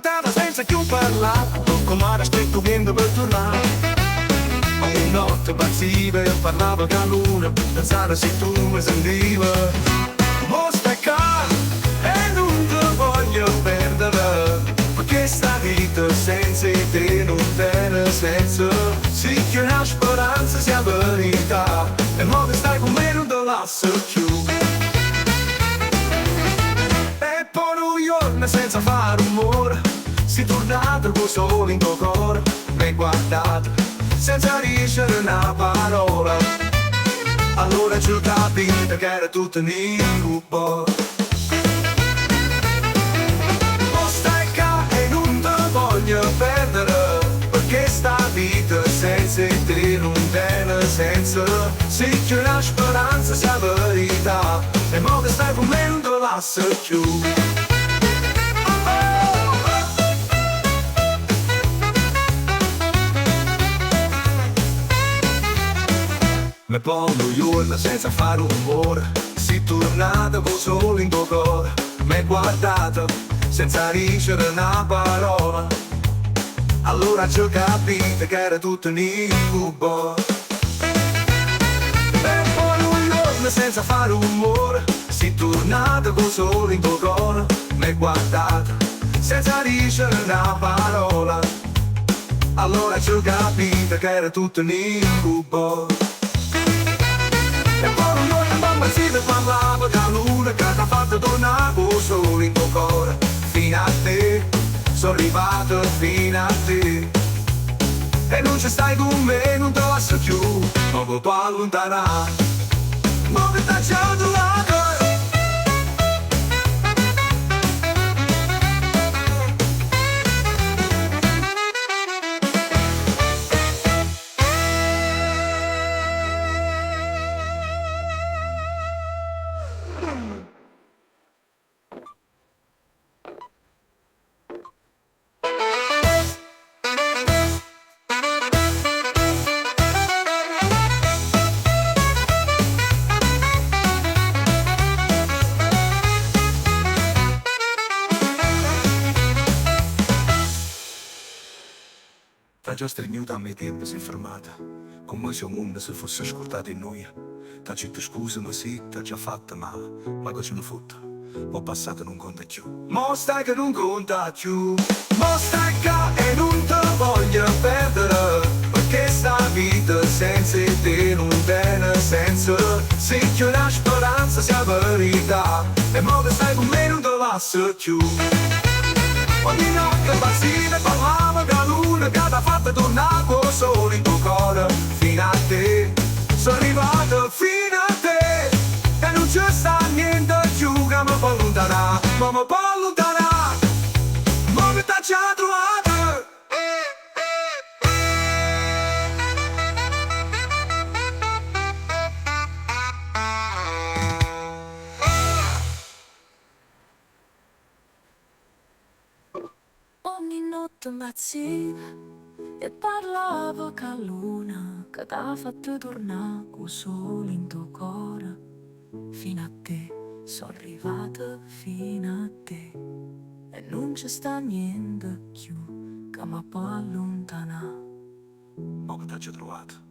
lontana senza più parlare, come era scritto viendo per tornare. Ogni notte passiva e parlava con la luna, pensare se tu mi sentivi. Mo stai qua e non ti voglio perdere, perché sta vita senza te non tiene senso. Sì che una speranza sia verità, e mo che stai con me non te lascio più. E poi un giorno senza fare rumore, si tornato col sole in tuo cuore, mi hai guardato senza dicere una parola. Allora ci ho capito che era tutto un incubo. Mo stai qua e non ti voglio perdere, perché sta vita senza te non tiene senso. Sì che una speranza sia verità, e mo che stai con me non te lascio più. Me pongo giorno senza fare un rumore, si tornata col sole in tuo cuore, mi hai guardato senza dicere una parola. Allora ci ho capito che era tutto un incubo. E poi un giorno senza fare un rumore, si tornata col sole in tuo cuore, mi hai guardato senza dicere una parola. Allora ci ho capito che era tutto un incubo. E poi un giorno mamma si parlava con la luna, che ti ha fatto tornare col sole in tuo cuore. Fino a te, sono arrivato fino a te, e non ci stai con me, non te lascio più, non mi puoi allontanare, ma che ti c'ho trovato. T'ha già stregnuta a me tempo si è fermata, come se il mondo si fosse ascoltato in noi. T'ha detto scusa ma sì, t'ha già fatta male, ma cosa ne fotta, ho passato non conta più. Mo stai che non conta più, mo stai qua e non te voglio perdere, perché sta vita senza te non tiene senso. Sì che una speranza sia verità, e mo che stai con me non te lascio più. Ogni notte passiva e parlava con la luna, che ti ha fatto tornare col sole in tuo cuore. Fino a te, sono arrivato fino a te, e non c'è sta niente più che mi può allontanare, ma mi può allontanare, ma che t'ha già trovato. Ogni notte imbazziva e parlavo con la luna, che t'ha fatto tornare col sole in tuo cuore. Fino a te, sono arrivata fino a te, e non c'è sta niente più che mi può allontanare, Ma che t'ha già trovato.